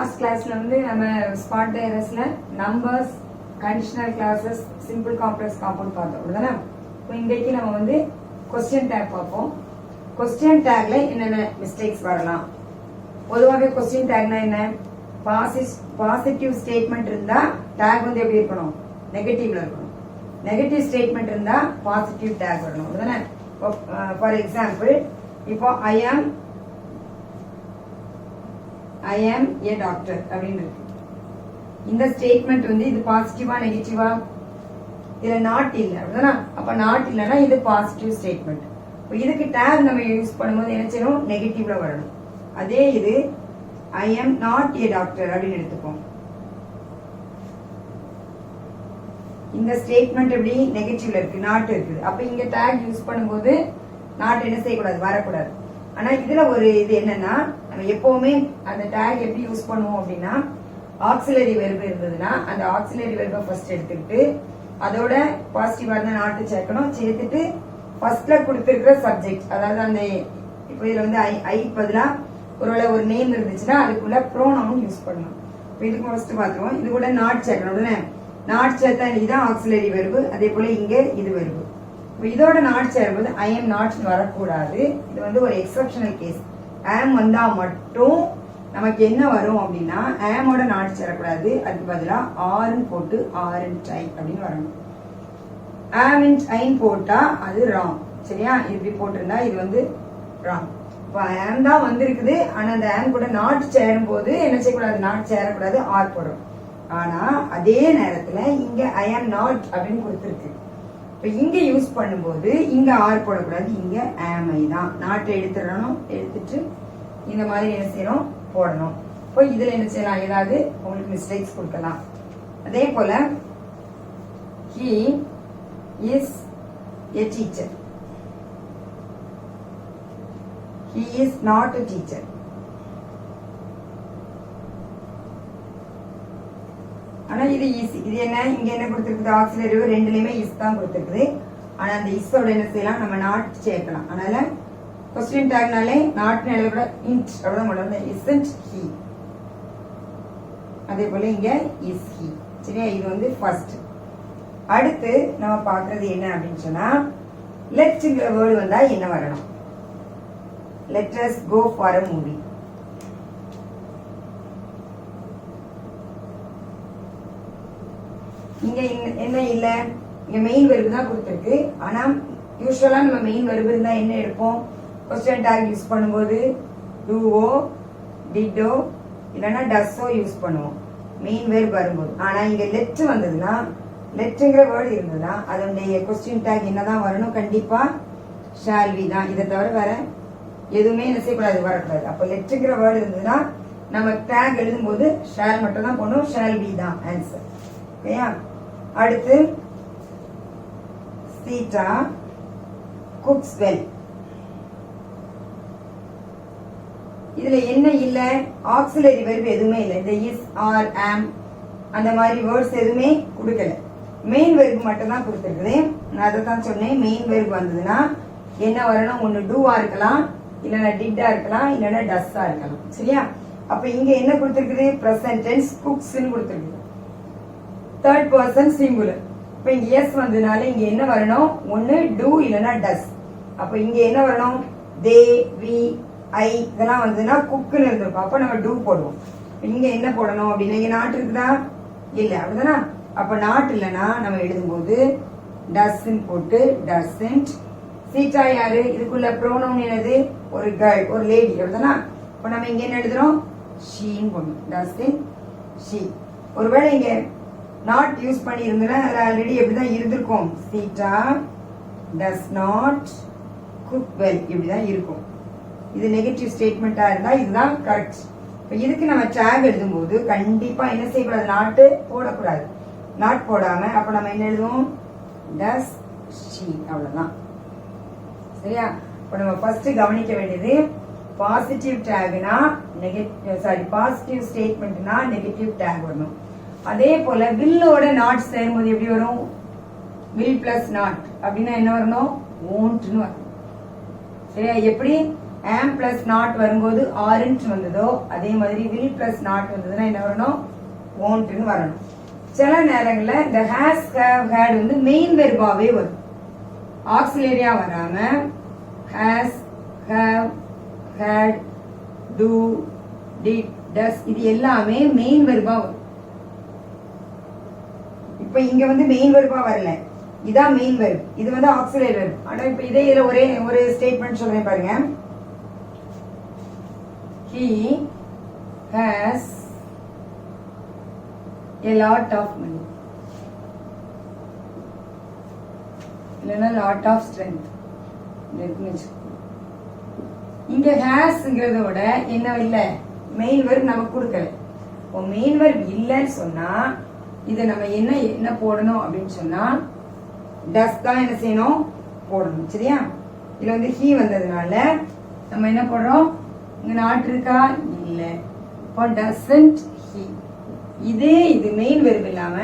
Last கிளாஸ்ல வந்து நம்ம ஸ்பாட் டைரஸ்ல numbers, conditional clauses, simple complex compound பார்த்தோம் அப்படிதானே. இப்போ இன்றைக்கு நம்ம வந்து கொஸ்டின் டேக் பார்ப்போம். கொஸ்டின் டேக்ல என்னென்ன மிஸ்டேக்ஸ் வரலாம். பொதுவாகவே கொஸ்டின் டேக்னா என்ன, பாசிட்டிவ் ஸ்டேட்மெண்ட் இருந்தா டேக் வந்து எப்படி இருக்கணும், நெகட்டிவ்ல இருக்கணும். நெகட்டிவ் ஸ்டேட்மெண்ட் இருந்தா பாசிட்டிவ் டேக் வரணும் அப்படிதானே. ஃபார் எக்ஸாம்பிள் இப்போ ஐ ஆம் ஏ டாக்டர் அப்படின்னு இருக்கு. இந்த ஸ்டேட்மெண்ட் வந்து இது பாசிட்டிவா நெகட்டிவா, இதுல நாட் இல்ல அப்படிதானா. அப்ப நாட் இல்லைன்னா இது பாசிட்டிவ் ஸ்டேட்மெண்ட். இதுக்கு டேக் நம்ம யூஸ் பண்ணும்போது என்ன செய்யணும், நெகட்டிவ்ல வரணும். அதே இது ஐ ஆம் நாட் ஏ டாக்டர் அப்படின்னு எடுத்துப்போம். இந்த ஸ்டேட்மெண்ட் எப்படி நெகட்டிவ்ல இருக்கு, நாட் இருக்குது. அப்ப இங்க டேக் யூஸ் பண்ணும்போது நாட் என்ன செய்யக்கூடாது, வரக்கூடாது. ஆனா இதுல ஒரு இது என்னன்னா, நம்ம எப்பவுமே அந்த டேக் எப்படி யூஸ் பண்ணுவோம் அப்படின்னா, ஆக்சிலரி வெர்பு இருந்ததுன்னா அந்த ஆக்சிலரி வெர்பை ஃபர்ஸ்ட் எடுத்துக்கிட்டு அதோட பாசிட்டிவா இருந்தா நாட்டு சேர்க்கணும். சேர்த்துட்டு ஃபர்ஸ்ட்ல கொடுத்திருக்கிற சப்ஜெக்ட், அதாவது அந்த இப்போ இதுல வந்து ஐ பதிலா ஒருவேளை ஒரு நேம் இருந்துச்சுன்னா அதுக்குள்ள ப்ரோனவுன் யூஸ் பண்ணணும். இப்போ இதுக்கு ஃபர்ஸ்ட் பாத்துருவோம். இது கூட நாட் சேர்க்கணும் உடனே. நாட் சேர்த்தா இதுதான் ஆக்சிலரி வெர்பு. அதே போல இங்க இது வெர்பு. இதோட நாட் சேரும்போது ஐ எம் நாட் வரக்கூடாது. இது வந்து ஒரு எக்ஸப்ஷனல் கேஸ். ஆம் வந்தா மட்டும் நமக்கு என்ன வரும் அப்படின்னா, ஆமோட நாட் சேரக்கூடாது. அதுக்கு பதிலா ஆர்ன்னு போட்டு ஆரண்ட் ஐ அப்படின்னு வரணும். ஆம் இன் ஐன் போட்டா அது ராங். சரியா, இப்படி போட்டிருந்தா இது வந்து ராங். இப்போ ஆம் தான் வந்திருக்குது. ஆனா அந்த ஆம் கூட நாட் சேரும் போது என்ன செய்யக்கூடாது, நாட் சேரக்கூடாது, ஆர் போடும். ஆனா அதே நேரத்துல இங்க ஐ ஆம் நாட் அப்படின்னு கொடுத்துருக்கு. இப்ப இங்க யூஸ் பண்ணும்போது இங்க ஆர் போடக்கூடாது, இங்க ஆமை தான். நாட்டை எடுத்துடணும். எடுத்துட்டு இந்த மாதிரி என்ன செய்யணும், போடணும். இப்போ இதுல என்ன செய்யலாம், ஏதாவது உங்களுக்கு மிஸ்டேக்ஸ் கொடுக்கலாம். அதே போல he is a teacher, he is not a teacher. ஆனா இது இஸ், இது என்ன, இங்க என்ன கொடுத்திருக்குது, ஆக்சிலரி ரெண்டுலயுமே இஸ் தான் கொடுத்திருக்குது. ஆனா அந்த இஸோட என்ன செய்யலாம், நம்ம நாட் சேர்க்கலாம். அதனால கொஸ்டின் டேக்னாலே நாட் எழுத இன்ட் அவ்வளவுதான். Isn't he. அதே போல இங்க இஸ் ஹி. சரியா, இது வந்து ஃபர்ஸ்ட். அடுத்து நம்ம பாக்குறது என்ன அப்படின்னு சொன்னா, லெட்ங்கிற வேர்டு வந்தா என்ன வரணும், let us go for a movie. இங்க என்ன இல்ல, இங்க மெயின் வெர்பு தான் கொடுத்திருக்கு. ஆனா யூசுவலா நம்ம மெயின் வெர்பு இருந்தா என்ன எடுப்போம், கொஸ்டின் டேக் யூஸ் பண்ணும்போது டூவோ டிட்டோ இல்லைன்னா டஸ்ஸோ யூஸ் பண்ணுவோம் மெயின் வெர்பு வரும்போது. ஆனா இங்க லெட் வந்ததுன்னா, லெட்ங்கிற வேர்டு இருந்ததுன்னா அதனுடைய கொஸ்டின் டேக் என்னதான் வரணும், கண்டிப்பா ஷால் வி தான். இதை தவிர வேற எதுவுமே என்ன செய்யக்கூடாது, வரக்கூடாது. அப்ப லெட்ங்கிற வேர்டு இருந்ததுன்னா நம்ம டேக் எழுதும் போது ஷால் மட்டும் தான் போடணும், ஷால் வி தான் ஆன்சர். ஓகேயா. அடுத்து சீதா குக்ஸ் வெல். இதுல என்ன இல்ல, ஆக்சிலரி வெர்பு எதுவுமே இல்ல. இந்த இஸ் ஆர் ஆம் அந்த மாதிரி வேர்ட்ஸ் எதுவுமே கொடுக்கல. மெயின் வெர்பு மட்டும் தான் கொடுத்துருக்குது. நான் அதை தான் சொன்னேன். மெயின் வெர்பு வந்ததுன்னா என்ன வரணும், ஒன்னு டூவா இருக்கலாம், இல்லைன்னா டிட்டா இருக்கலாம், இல்லைன்னா டஸ்ஸா இருக்கலாம். சரியா, அப்ப இங்க என்ன கொடுத்துருக்குது, பிரசன்ட் டென்ஸ் குக்ஸ்ன்னு கொடுத்துருக்குது, தேர்ட் பர்சன் சிங்குலர். இப்ப இங்க எஸ் வந்ததுனால இங்க என்ன வரணும், ஒன்னு டூ இல்லைன்னா டஸ். அப்ப இங்க என்ன வரணும், தே வி ஐ இதெல்லாம் வந்ததுன்னா குக்குன்னு இருந்திருக்கும். அப்ப நம்ம டூ போடுவோம். இங்க என்ன போடணும் அப்படின்னா, இங்க நாட் இருக்குதா, இல்ல அப்படிதானா. அப்ப நாட் இல்லைன்னா நம்ம எழுதும்போது டஸ்ன்னு போட்டு டஸ்ன்ட். சீட்டா யாரு, இதுக்குள்ள ப்ரோனவுன் என்னது, ஒரு கேர்ள், ஒரு லேடி அப்படிதானா. இப்ப நம்ம இங்க என்ன எழுதுறோம், ஷீன்னு போடணும், டஸ்இன் ஷீ. ஒருவேளை இங்க நாட் யூஸ் பண்ணி இருந்தா அதுல ஆல்ரெடி எப்படிதான் இருந்திருக்கும், சீட்டா டஸ் நாட் குக் வெல் இப்படிதான் இருக்கும். இது நெகட்டிவ் ஸ்டேட்மெண்டா இருந்தா இதுதான் கரெக்ட். இப்ப இதுக்கு நம்ம டேக் எழுதும் போது கண்டிப்பா என்ன செய்யக்கூடாது, நாட்டு போடக்கூடாது. நாட் போடாம அப்ப நம்ம என்ன எழுதுவோம், டஸ் ஷீ அவ்வளவுதான். சரியா, இப்ப நம்ம ஃபர்ஸ்ட் கவனிக்க வேண்டியது, பாசிட்டிவ் டேக்னா நெகட்டிவ், சாரி பாசிட்டிவ் ஸ்டேட்மெண்ட்னா நெகட்டிவ் டேக் வரணும். அதே போல வில்லோட நாட் சேரும்போது எப்படி வரும், வில் பிளஸ் நாட் அப்படின்னா என்ன வரணும், won't னு வரணும். சரியா, எப்படி am பிளஸ் நாட் வரும்போது ஆரண்ட் வந்ததோ அதே மாதிரி will பிளஸ் நாட் வந்ததுன்னா என்ன வரணும், won'tனு வரணும். சில நேரங்கள்ல இந்த has, have, had வந்து மெயின் வெர்பாவே வரும், ஆக்சிலரியா வராம has, have, had, do, did, does இது எல்லாமே மெயின் வெர்பா வரும். இப்ப இங்க வந்து மெயின் வெர்பா வரல, இதான் மெயின் வெர்ப், இது வந்து ஆக்சிலரி வெர்ப். ஆனா இப்ப இதே இதுல ஒரே ஒரு ஸ்டேட்மெண்ட் சொல்றேன் பாருங்க. He has a lot of money, இல்லைன்னா lot of strength. இங்க ஹேஸ்ங்கிறதோட என்ன இல்ல, மெயின் வெர்ப் நமக்கு கொடுக்கல. மெயின் வெர்ப் இல்லைன்னு சொன்னா இதை நம்ம என்ன என்ன போடணும் அப்படின்னு சொன்னா டஸ் தான் என்ன செய்யணும் போடணும். சரியா? இதுல வந்து ஹீ வந்ததுனால நம்ம என்ன போடுறோம், இங்க நாட் இருக்கா இல்ல, இப்போ டசன்ட் ஹீ. இதே இது மெயின் வெர்ப் இல்லாம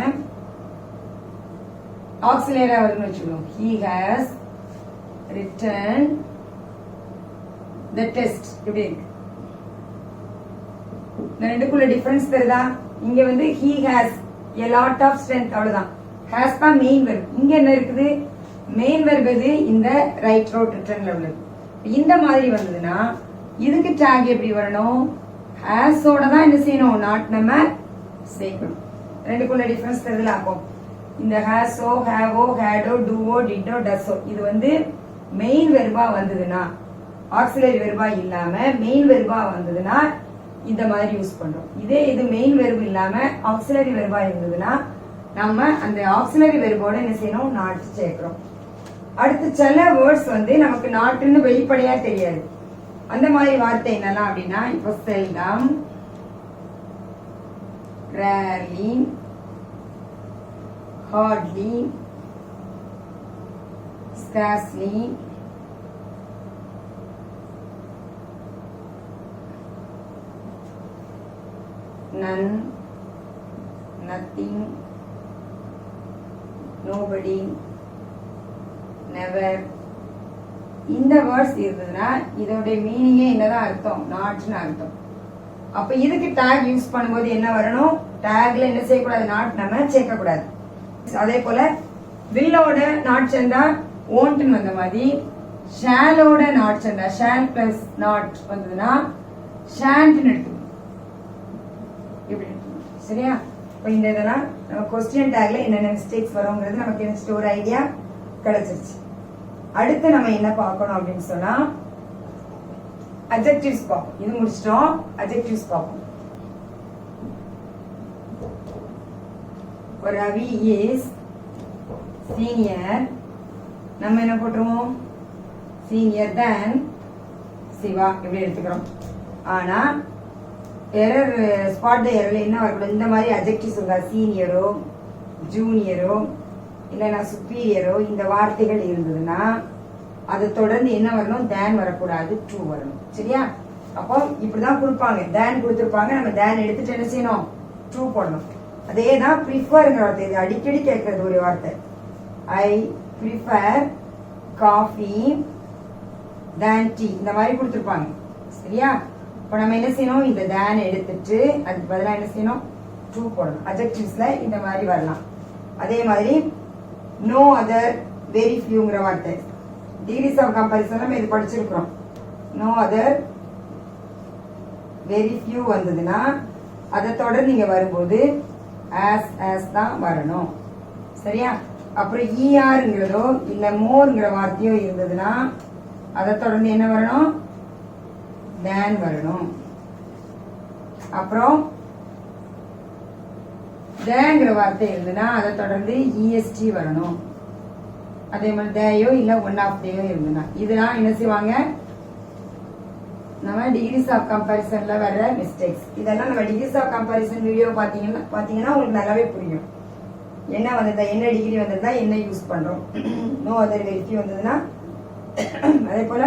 ஆக்சிலரியா வருதுன்னு வச்சுக்கணும். He has return the test. இப்படி இருக்கு. இந்த ரெண்டுக்குள்ள டிஃபரன்ஸ் தெரியுதா? இங்க வந்து he has a lot of strength, அவ்வளவுதான். has தான் மெயின் வெர்ப். இங்க என்ன இருக்குது, மெயின் வெர்ப் எது, இந்த ரைட் ரோட் ரிட்டர்ன்ல உள்ளது. இந்த மாதிரி வந்ததுன்னா இதுக்கு டாக் எப்படி வரணும், has ஓட தான் என்ன செய்யணும், நாட் நம்ம சேர்க்கணும். ரெண்டுக்குள்ள டிஃபரன்ஸ் தெரியுதுல? அப்போ இந்த has O, have O, had O, do O, did O, does ஓ இது வந்து மெயின் வெர்பா வந்ததுன்னா, ஆக்சிலரி வெர்பா இல்லாம மெயின் வெர்பா வந்ததுன்னா இந்த மாதிரி யூஸ் பண்றோம். இதே இது மெயின் வெர்ப் இல்லாம ஆக்சிலரி வெர்பா இருந்ததுன்னா நம்ம அந்த ஆக்சிலரி வெர்போட என்ன செய்யணும், நாட் சேர்க்கிறோம். அடுத்து சில வேர்ட்ஸ் வந்து நமக்கு நாட்டுன்னு வெளிப்படையா தெரியாது. அந்த மாதிரி வார்த்தை என்னலாம் அப்படின்னா, இப்போ seldom, rarely, hardly, scarcely, none, nothing, nobody, never. இந்த வேர்ட்ஸ் இருந்ததுன்னா இதோட மீனிங்கே என்னதான் அர்த்தம், நாட்னு அர்த்தம். அப்ப இதுக்கு டாக் யூஸ் பண்ணும்போது என்ன வரணும், டாக்ல என்ன செய்யக்கூடாது, நாட் நம்ம சேர்க்கக்கூடாது. அதே போல வில்லோட நாட் சேர்ந்தா ஓன்ட்னு வந்த மாதிரி, ஷாலோட நாட் சேர்ந்தா ஷால் பிளஸ் நாட் வந்ததுன்னா ஷாண்ட்னு எடுத்துக்கணும். இப்படி சரியா? இப்போ இந்த இதெல்லாம் நம்ம கொஸ்டின் டாக்ல என்னென்ன மிஸ்டேக்ஸ் வருங்கிறது நமக்கு என்ன ஒரு ஐடியா கிடைச்சிருச்சு. அடுத்து நம்ம என்ன பார்க்கணும் அப்படின்னு சொன்னா அட்ஜெக்டிவ்ஸ் பார்ப்போம். இது முடிச்சிட்டோம், அட்ஜெக்டிவ்ஸ் பார்ப்போம். ரவி இஸ் சீனியர், நம்ம என்ன போட்டுருவோம், சீனியர் தேன் சிவா இப்படி எடுத்துக்கிறோம். ஆனா எரர் ஸ்பாட் த எரர்ல என்ன வரக்கூடாது, இந்த மாதிரி அட்ஜெக்டிவ்ஸ் இருக்கா, சீனியரோ ஜூனியரோ இல்லைன்னா சுப்பீரியரோ இந்த வார்த்தைகள் இருந்ததுன்னா அதை தொடர்ந்து என்ன வரணும், தேன் வரக்கூடாது, ட்ரூ வரணும். சரியா? அப்போ இப்படிதான் கொடுப்பாங்க, தேன் கொடுத்துருப்பாங்க, நம்ம தேன் எடுத்துட்டு என்ன செய்யணும், ட்ரூ போடணும். அதே தான் ப்ரிஃபர்ங்கிற வார்த்தை, இது அடிக்கடி கேட்கறது ஒரு வார்த்தை. I prefer coffee than tea இந்த மாதிரி கொடுத்துருப்பாங்க. சரியா? இப்போ நம்ம என்ன செய்யணும், இந்த தேன் எடுத்துட்டு அதுக்கு பதிலாக என்ன செய்யணும், ட்ரூ போடணும். அட்ஜெக்டிவ்ஸ்ல இந்த மாதிரி வரலாம். அதே மாதிரி நோ அதர், வெரி ஃபியூங்கிற வார்த்தை டிகிரிஸ் ஆஃப் கம்பேரிசன் நம்ம இது படிச்சிருக்கிறோம். நோ அதர், வெரி ஃபியூ வந்ததுன்னா அதை தொடர்ந்து நீங்க வரும்போது ஆஸ் தான் வரணும். சரியா? அப்புறம் ஈஆர்ங்கிறதோ இல்ல மோர்ங்கிற வார்த்தையோ இருந்ததுன்னா அதை தொடர்ந்து என்ன வரணும், தேன் வரணும். அப்புறம் தேங்கிற வார்த்தை இருந்ததுன்னா அதை தொடர்ந்து இஎஸ்டி வரணும். அதே மாதிரி தேயோ இல்ல ஒன் ஆஃப் டேயோ இருந்ததுன்னா இதெல்லாம் என்ன செய்வாங்க, நம்ம டிகிரிஸ் ஆஃப் கம்பேரிசன்ல வர்ற மிஸ்டேக்ஸ். இதெல்லாம் நம்ம டிகிரிஸ் ஆஃப் கம்பேரிசன் வீடியோ பாத்தீங்கன்னா உங்களுக்கு நல்லாவே புரியும். என்ன வந்ததா, என்ன டிகிரி வந்ததா, என்ன யூஸ் பண்றோம். நோ அதர், வெரி ஃபியூ வந்ததுன்னா அதே போல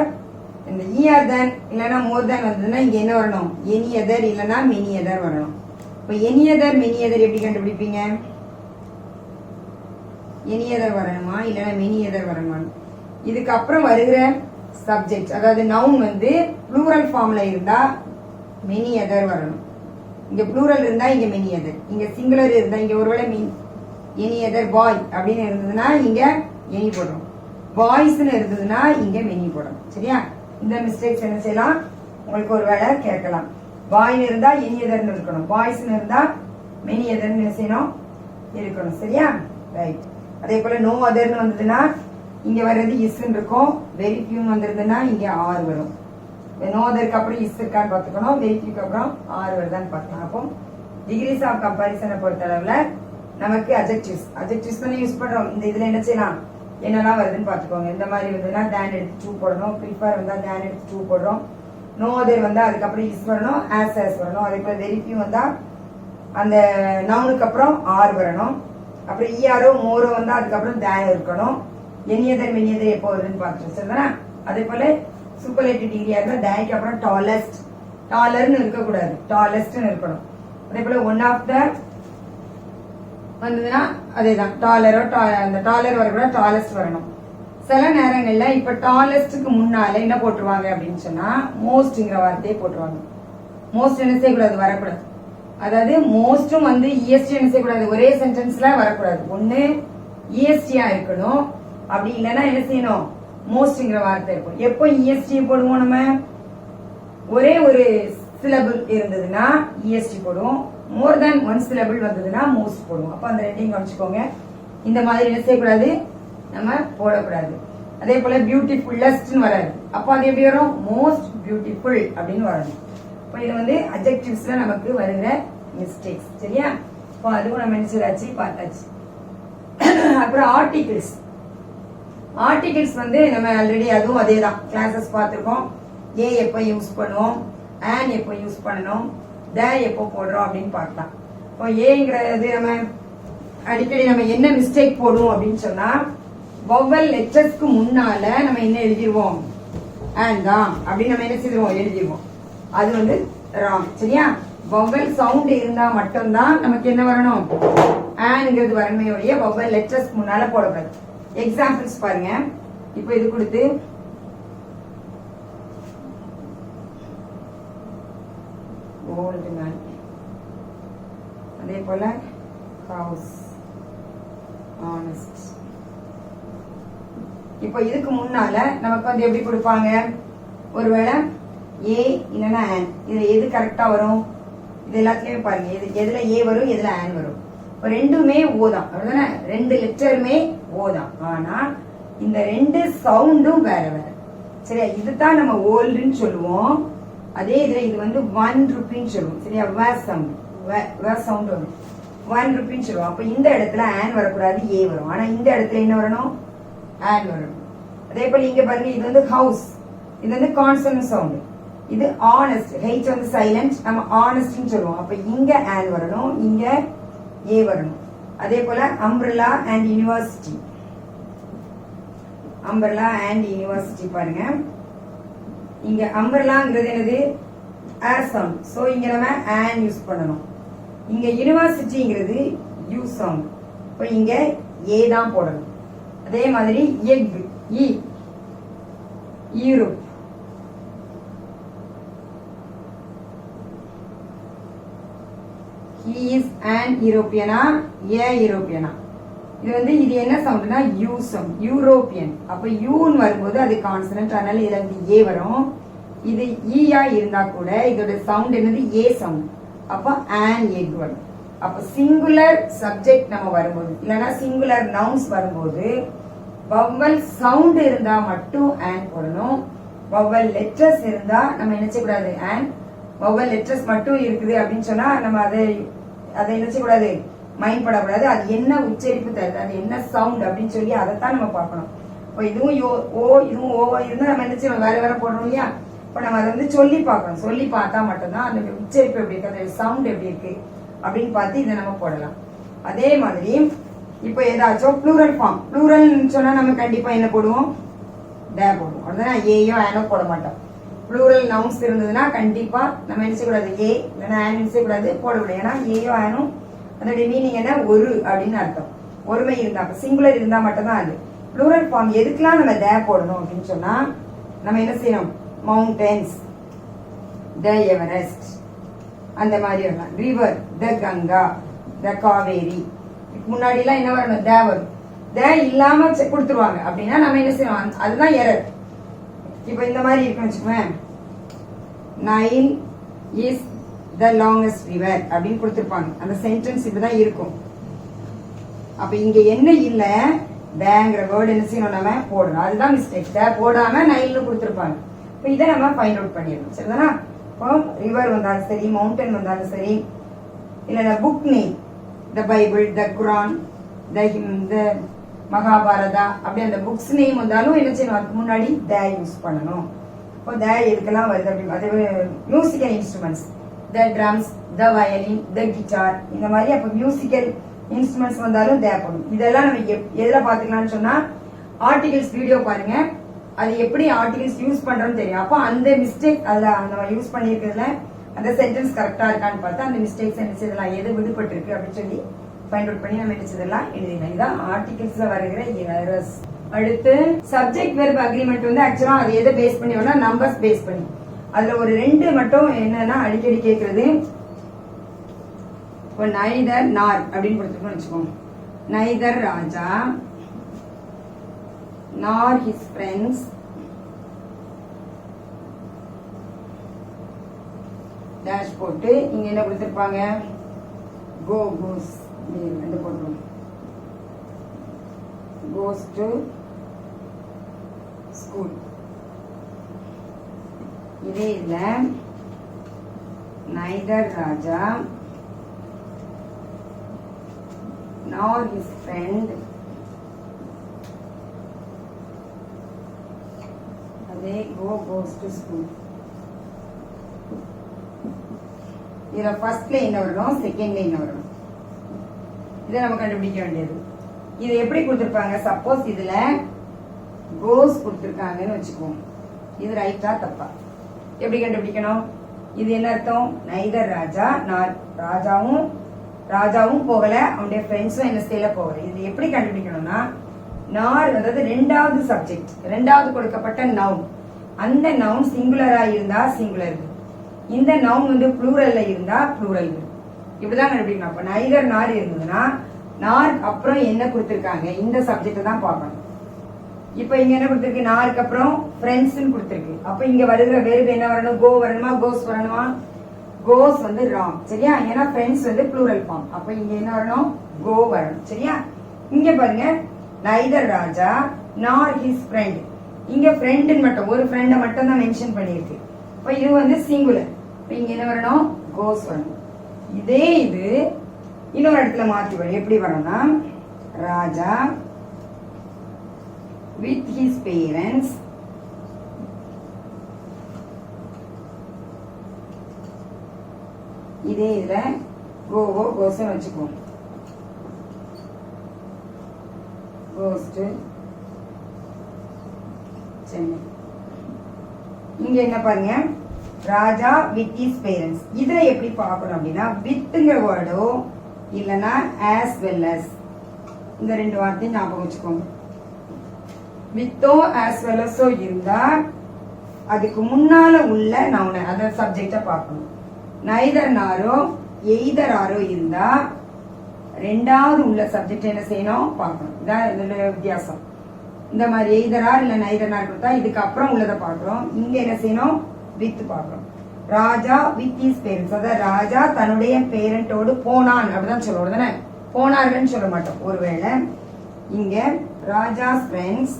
இந்த ஈஆர் தேன் இல்லைன்னா மோர் தேன் வந்ததுன்னா இங்க என்ன வரணும், எனி அதர் இல்லைன்னா மெனி அதர் வரணும். இப்போ எனி அதர் மெனி அதர் எப்படி கண்டுபிடிப்பீங்க, எனி அதர் வரணுமா இல்லைன்னா மெனி அதர் வரணுமா, இதுக்கு அப்புறம் வருகிற சப்ஜெக்ட், அதாவது நவுன் வந்து ப்ளூரல் ஃபார்ம்ல இருந்தா மெனி அதர் வரணும். இங்க ப்ளூரல் இருந்தா இங்க மெனி அதர், இங்க சிங்குலர் இருந்தா இங்க ஒருவேளை எனி அதர் பாய் அப்படின்னு இருந்ததுன்னா இங்க எனி போடுறோம், பாய்ஸ்ன்னு இருந்ததுன்னா இங்க மெனி போடணும். சரியா? இந்த மிஸ்டேக்ஸ் என்ன செய்யலாம், உங்களுக்கு ஒரு வேளை கேட்கலாம். பாய்னு இருந்தா எனி அதர்னு இருக்கணும், பாய்ஸ்ன்னு இருந்தா மெனி அதர்னு என்ன செய்யணும் இருக்கணும். சரியா? ரைட். அதே போல நோ அதர்னு வந்ததுன்னா இங்க வர்றது இஸ்ன்னு இருக்கும், வெரி ஃபியூன்னு வந்திருந்ததுன்னா இங்க ஆர் வரும். நோ அதருக்கு அப்புறம் இஸ் இருக்கான்னு பார்த்துக்கணும், வெரி ஃபியூக்கு அப்புறம் ஆர் வருதான்னு பார்க்கலாம். அப்போ டிகிரிஸ் ஆஃப் கம்பாரிசனை பொறுத்த அளவுல நமக்கு அட்ஜெக்டிவ்ஸ் தானே யூஸ் பண்றோம். இந்த இதுல என்ன செய்யலாம், என்னெல்லாம் வருதுன்னு பார்த்துக்கோங்க. இந்த மாதிரி வந்ததுன்னா தேன் எடுத்து டூ போடணும், ப்ரிஃபர் வந்தா தேன் எடுத்து டூ போடுறோம், நோ அதர் வந்தா அதுக்கப்புறம் இஸ் வரணும், ஆஸ் வரணும். அதே போல வெரி ஃபியூ வந்தா அந்த நவுனுக்கு அப்புறம் ஆர் வரணும், அப்புறம் ஈஆரோ மோரோ வந்தா அதுக்கப்புறம் தேன் இருக்கணும். எனி அதர் மெனி அதர் எப்போ வருதுன்னு பார்த்துட்டு சரிதானே. அதே போல சூப்பர்லேட்டிவ் டிகிரியா இருந்தா தேக்கு அப்புறம் டாலஸ்ட், டாலர்னு இருக்கக்கூடாது, டாலஸ்ட்னு இருக்கணும். அதே போல ஒன் ஆஃப் த வந்ததுன்னா அதேதான் டாலரோ, அந்த டாலர் வரக்கூடாது, டாலஸ்ட் வரணும். சில நேரங்கள்ல இப்ப டாலஸ்டுக்கு முன்னால என்ன போட்டுருவாங்க அப்படின்னு சொன்னா மோஸ்ட்ங்கிற வார்த்தையை போட்டுருவாங்க. மோஸ்ட் என்ன செய்யக்கூடாது, வரக்கூடாது. அதாவது மோஸ்டும் வந்து இஎஸ்டி என்ன செய்யக்கூடாது, ஒரே சென்டென்ஸ்ல வரக்கூடாது. ஒண்ணு இஎஸ்டியா இருக்கணும், அப்படி இல்லைன்னா என்ன செய்யணும், மோஸ்ட்ங்கிற வார்த்தை இருக்கும். எப்போ இஎஸ்டி போடுவோம், நம்ம ஒரே ஒரு சிலபிள் இருந்ததுன்னா இஎஸ்டி போடுவோம், மோர் தேன் ஒன் சிலபிள் வந்ததுன்னா மோஸ்ட் போடுவோம். அப்ப அந்த ரெண்டையும் கவனிச்சுக்கோங்க. இந்த மாதிரி என்ன செய்யக்கூடாது, நம்ம போடக்கூடாது. அதே போல பியூட்டிஃபுல்லஸ்ட்னு வராது, அப்போ அது எப்படி வரும், மோஸ்ட் பியூட்டிஃபுல் அப்படின்னு வரணும். இப்போ இது வந்து அட்ஜெக்டிவ்ஸ்ல நமக்கு வருகிற மிஸ்டேக்ஸ். சரியா? இப்போ அதுவும் நம்ம என்ன செய்தாச்சு, பார்த்தாச்சு. அப்புறம் ஆர்டிகிள்ஸ் வந்து நம்ம ஆல்ரெடி அதுவும் அதே தான் கிளாஸஸ் பார்த்துருக்கோம். ஏ எப்போ யூஸ் பண்ணுவோம், ஆன் எப்போ யூஸ் பண்ணணும், த எப்போ போடுறோம் அப்படின்னு பார்க்கலாம். இப்போ ஏங்கிறது நம்ம அடிக்கடி நம்ம என்ன மிஸ்டேக் போடுவோம் அப்படின்னு சொன்னா வவல் லெட்டர்ஸ்க்கு முன்னால நம்ம என்ன எழுதிடுவோம், ஆன் தான் அப்படின்னு நம்ம என்ன செய்வோம் எழுதிடுவோம். அது வந்து ராங். சரியா? வவல் சவுண்ட் இருந்தா மட்டும்தான் நமக்கு என்ன வரணும், ஆன்ங்கிறது வரணுமே ஒழிய வவல் லெட்டர்ஸ்க்கு முன்னால போடக்கூடாது. எக்ஸாம்பிள்ஸ் பாருங்க. இப்போ இது கொடுத்து ஓல்டு மேன், அதே போல ஹவுஸ், ஆனஸ்ட். இப்போ இதுக்கு முன்னால நமக்கு வந்து எப்படி கொடுப்பாங்க, ஒருவேளை ஏ இல்லைன்னா ஆன், இதுல எது கரெக்டா வரும், இது எல்லாத்துலயுமே பாருங்க எதுல ஏ வரும் எதுல ஆன் வரும். ரெண்டுமே ஓ தான், அப்படிதானே, ரெண்டு லெட்டருமே ஓ தான். ஆனா இந்த ரெண்டு சவுண்டும் வேற வேற. சரியா? இதுதான் நம்ம ஓல்டுன்னு சொல்லுவோம். அதே இதுல இது வந்து 1 ரூபின்னு சொல்லுவோம். சரியா? வே சவுண்ட் வரும், 1 ரூபின்னு சொல்லுவோம். அப்ப இந்த இடத்துல ஆன் வரக்கூடாது, ஏ வரும். ஆனா இந்த இடத்துல என்ன வரணும், ஆன் வரணும். அதே போல இங்க பாருங்க, இது வந்து ஹவுஸ், இது வந்து கான்சனன்ட் சவுண்ட், இது ஆனஸ்ட், ஹெச் வந்து சைலண்ட், நம்ம ஆனஸ்ட்னு சொல்லுவோம். அப்ப இங்க ஆன் வரணும், இங்க ஏ வரணும். அதே போல umbrella and university, umbrella and university பாருங்க. இங்க அம்ப்ரெல்லாங்கிறது என்னது, ஆர் சவுண்ட், சோ இங்க நம்ம ஆன் யூஸ் பண்ணணும். இங்க யூனிவர்சிட்டிங்கிறது யூ சவுண்ட், இப்போ இங்க ஏ தான் போடணும். அதே மாதிரி egg, E, Europe, he is an European, a European. இது வந்து இது என்ன சவுண்ட்னா யூ சவுண்ட், யூரோப்பியன். அப்ப யூன்னு வரும்போது அது கான்சனன்ட், அதனால இதுல வந்து ஏ வரும். இது ஈயா இருந்தா கூட இதோட சவுண்ட் என்னது, ஏ சவுண்ட். அப்ப an egg வரும். அப்ப சிங்குலர் சப்ஜெக்ட் நம்ம வரும்போது இல்லனா சிங்குலர் நவுன்ஸ் வரும்போது வவல் சவுண்ட் இருந்தா மட்டும் an போடணும். வவல் லெட்டர்ஸ் இருந்தா நம்ம என்ன செய்ய கூடாது, an. வவல் லெட்டர்ஸ் மட்டும் இருக்குது அப்படின்னு சொன்னா நம்ம அதை என்ன செய்யக்கூடாது, மைண்ட் பண்ணக்கூடாது. அது என்ன உச்சரிப்பு தருது, அது என்ன சவுண்ட் அப்படின்னு சொல்லி அதைத்தான் நம்ம பார்க்கணும். இப்போ இதுவும் ஓ இதுவும் ஓவா இருந்தா நம்ம என்ன செய்யணும், வேற வேற போடணும் இல்லையா. இப்போ நம்ம அதை வந்து சொல்லி பார்க்கணும், சொல்லி பார்த்தா மட்டும்தான் அந்த உச்சரிப்பு எப்படி இருக்கு, அந்த சவுண்ட் எப்படி இருக்கு அப்படின்னு பார்த்து இதை நம்ம போடலாம். அதே மாதிரி இப்போ ஏதாச்சும் ப்ளூரல் ஃபார்ம், ப்ளூரல் சொன்னா நம்ம கண்டிப்பா என்ன போடுவோம், டே போடுவோம். அப்படிதான் ஏயோ ஆனோ போட மாட்டோம். ப்ளூரல் நவுன்ஸ் இருந்ததுன்னா கண்டிப்பா நம்ம என்ன செய்யக்கூடாது, ஏ இல்லைன்னா ஆன் என்ன செய்யக்கூடாது, போடக்கூடாது. ஏன்னா ஏயோ ஆனும் அதோட மீனிங் என்ன, ஒரு அப்படின்னு அர்த்தம். ஒருமை இருந்தா, சிங்குலர் இருந்தா மட்டும்தான் அது. ப்ளூரல் ஃபார்ம் எதுக்கெல்லாம் நம்ம தே போடணும் அப்படின்னு சொன்னா, நம்ம என்ன செய்யணும்? மவுண்டன்ஸ், த எவரெஸ்ட், அந்த மாதிரி வரலாம். ரிவர், த கங்கா, த காவேரி. முன்னாடி எல்லாம் என்ன வரணும்? த வரும். த இல்லாம கொடுத்துருவாங்க அப்படின்னா நம்ம என்ன செய்யணும்? அதுதான் எரர். இப்ப இந்த மாதிரி இருக்குன்னு வச்சுக்கோங்க. Nile is the longest river அப்படின்னு கொடுத்துருப்பாங்க. அந்த சென்டென்ஸ் இப்படிதான் இருக்கும். அப்ப இங்க என்ன இல்ல? தேங்கிற வேர்டு என்ன செய்யணும்? நம்ம போடணும். அதுதான் மிஸ்டேக். த போடாம நைல்னு கொடுத்துருப்பாங்க. இப்ப இதை நம்ம ஃபைண்ட் அவுட் பண்ணிடணும். சரிதானா? இப்போ ரிவர் வந்தாலும் சரி, மவுண்டன் வந்தாலும் சரி, இல்ல புக் நேம், த பைபிள், த குரான், த மகாபாரதா, அப்படி அந்த புக்ஸ் நேம் வந்தாலும் என்ன செய்யணும்? அதுக்கு முன்னாடி த யூஸ் பண்ணணும். இப்போ த எதுக்கெல்லாம் வருது அப்படி? அது மியூசிக்கல் இன்ஸ்ட்ருமெண்ட்ஸ், த ட்ரம்ஸ், த வயலின், த கிட்டார், இந்த மாதிரி. அப்போ மியூசிக்கல் இன்ஸ்ட்ருமெண்ட்ஸ் வந்தாலும் த போடும். இதெல்லாம் நம்ம எதுல பாத்துக்கலாம்னு சொன்னா, ஆர்டிகல்ஸ் வீடியோ பாருங்க. அது எப்படி ஆர்டிகல்ஸ் யூஸ் பண்றோம்னு தெரியும். அப்போ அந்த மிஸ்டேக் அதுல நம்ம யூஸ் பண்ணிருக்கிறதுல அந்த சென்டென்ஸ் கரெக்டா இருக்கான்னு பார்த்தா அந்த மிஸ்டேக்ஸ் என்ன செய்யலாம், எது விடுபட்டு இருக்கு அப்படின்னு சொல்லி ஃபைண்ட் அவுட் பண்ணி நம்ம என்ன செய்யலாம், எழுதிடலாம். இதுதான் ஆர்டிகல்ஸ்ல வருகிற எரர்ஸ். அடுத்து சப்ஜெக்ட் வெர்ப் அக்ரிமெண்ட் வந்து ஆக்சுவலா அது எதை பேஸ் பண்ணி வரணும்? நம்பர்ஸ் பேஸ் பண்ணி. அதுல ஒரு 2 மட்டும் என்னன்னா அடிக்கடி கேட்கறது. இப்போ நைதர் நார் அப்படின்னு கொடுத்துருக்கோம்னு வச்சுக்கோங்க. நைதர் ராஜா nor his friends dash போட்டு இங்க என்ன கொடுத்திருப்பாங்க? go goes இந்த போட்டுரும். goes to school. இதே இல்ல neither Raja nor his friend they goes to school. இதுல ஃபர்ஸ்ட்ல என்ன வரணும், செகண்ட்ல என்ன வரணும், இதை நம்ம கண்டுபிடிக்க வேண்டியது. இது எப்படி கொடுத்திருப்பாங்க? சப்போஸ் இதுல கோஸ் கொடுத்திருக்காங்கன்னு வச்சுக்கோங்க. இது ரைட்டா தப்பா? எப்படி கண்டுபிடிக்கணும்? இது என்ன அர்த்தம்? நைதர் ராஜா, நான் ராஜாவும் போகல, அவனுடைய ஃப்ரெண்ட்ஸும் என்ன செய்யல போகல. இது எப்படி கண்டுபிடிக்கணும்னா, நார் அதாவது 2வது சப்ஜெக்ட், 2வது கொடுக்கப்பட்ட நவுன். அந்த நவுன் சிங்குலரா இருந்தா சிங்குலர், இந்த நவுன் வந்து ப்ளூரல்ல இருந்தா ப்ளூரல். இப்படிதான் கண்டுபிடிக்கணும். அப்ப நைதர் நார் இருந்ததுன்னா நார் அப்புறம் என்ன கொடுத்திருக்காங்க, இந்த சப்ஜெக்ட் தான் பார்க்கணும். இப்ப இங்க என்ன கொடுத்திருக்கு? நாருக்கு அப்புறம் ஃப்ரெண்ட்ஸ் கொடுத்திருக்கு. அப்ப இங்க வருகிற வெர்ப் என்ன வரணும்? கோ வரணுமா, கோஸ் வரணுமா? கோஸ் வந்து ராங். சரியா? ஏன்னா ஃப்ரெண்ட்ஸ் வந்து ப்ளூரல் ஃபார்ம். அப்ப இங்க என்ன வரணும்? கோ வரணும். சரியா? இங்க பாருங்க, நைதர் ராஜா நார் ஹிஸ் ஃப்ரெண்ட். இங்க ஃப்ரெண்ட் மட்டும் ஒரு ஃப்ரெண்ட மட்டும் தான் மென்ஷன் பண்ணிருக்கு. இப்ப இது வந்து சிங்குலர். இங்க என்ன வரணும்? கோஸ் வரணும். இதே இது இன்னொரு இடத்துல மாத்தி வரும். எப்படி வரணும்னா, ராஜா with his parents இதே இதுல கோஸ் வச்சுக்கோம். goes to Chennai. இங்க என்ன பாருங்க, ராஜா with his parents. இதுல எப்படி பார்க்கணும் அப்படின்னா, வித்ங்கிற வேர்டோ இல்லனா as well as, இந்த 2 வார்த்தையும் ஞாபகம் வச்சுக்கோங்க. வித்தோ as well as இருந்தா அதுக்கு முன்னால உள்ள நவுன, அத சப்ஜெக்ட பார்க்கணும். நைதர் நாரோ எய்தர் ஆரோ இருந்தா 2வது உள்ள சப்ஜெக்ட் என்ன செய்யணும் பார்க்கணும். இதான் இதோட வித்தியாசம். இந்த மாதிரி எய்தரா இல்ல நைதர்னா கொடுத்தா இதுக்கு அப்புறம் உள்ளதை பார்க்கிறோம். இங்க என்ன செய்யணும்? வித் பார்க்கிறோம். ராஜா வித் ஹிஸ் பேரண்ட்ஸ், அதாவது ராஜா தன்னுடைய பேரண்டோடு போனான் அப்படிதான் சொல்லுவோம் தானே, போனார்கள்னு சொல்ல மாட்டோம். ஒருவேளை இங்க Raja's friends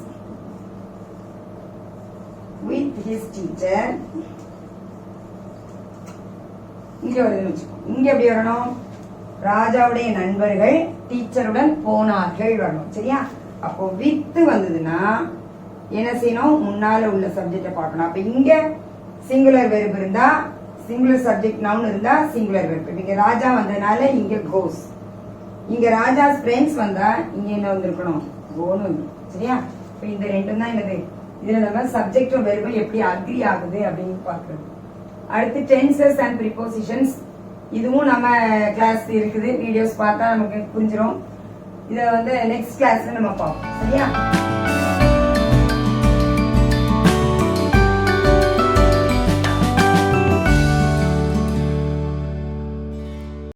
with his teacher இங்க வருதுன்னு வச்சுக்கோம். இங்க எப்படி வரணும்? ராஜாவுடைய நண்பர்கள் டீச்சருடன் போனார்கள் வரணும். சரியா? அப்போ வித்து வந்ததுன்னா என்ன செய்யணும்? முன்னால உள்ள சப்ஜெக்ட பார்க்கணும். அப்ப இங்க சிங்குலர் வெர்ப் இருந்தா, சிங்குலர் சப்ஜெக்ட் நவுன் இருந்தா சிங்குலர் வெர்ப். இங்க ராஜா வந்ததுனால இங்க கோஸ். இங்க ராஜாஸ் ஃப்ரெண்ட்ஸ் வந்தா இங்க என்ன வந்திருக்கணும்? கோன்னு வந்துடும். சரியா? இப்ப இந்த 2 தான் என்னது, இதுல நம்ம சப்ஜெக்டும் வெர்பும் எப்படி அக்ரி ஆகுது அப்படின்னு பாக்குறது. அடுத்து டென்சஸ் அண்ட் ப்ரிபோசிஷன்ஸ். இதுவும் நம்ம கிளாஸ் இருக்குது, வீடியோஸ் பார்த்தா நமக்கு புரிஞ்சிடும். இதை வந்து நெக்ஸ்ட் கிளாஸ்ல நம்ம பார்ப்போம். சரியா?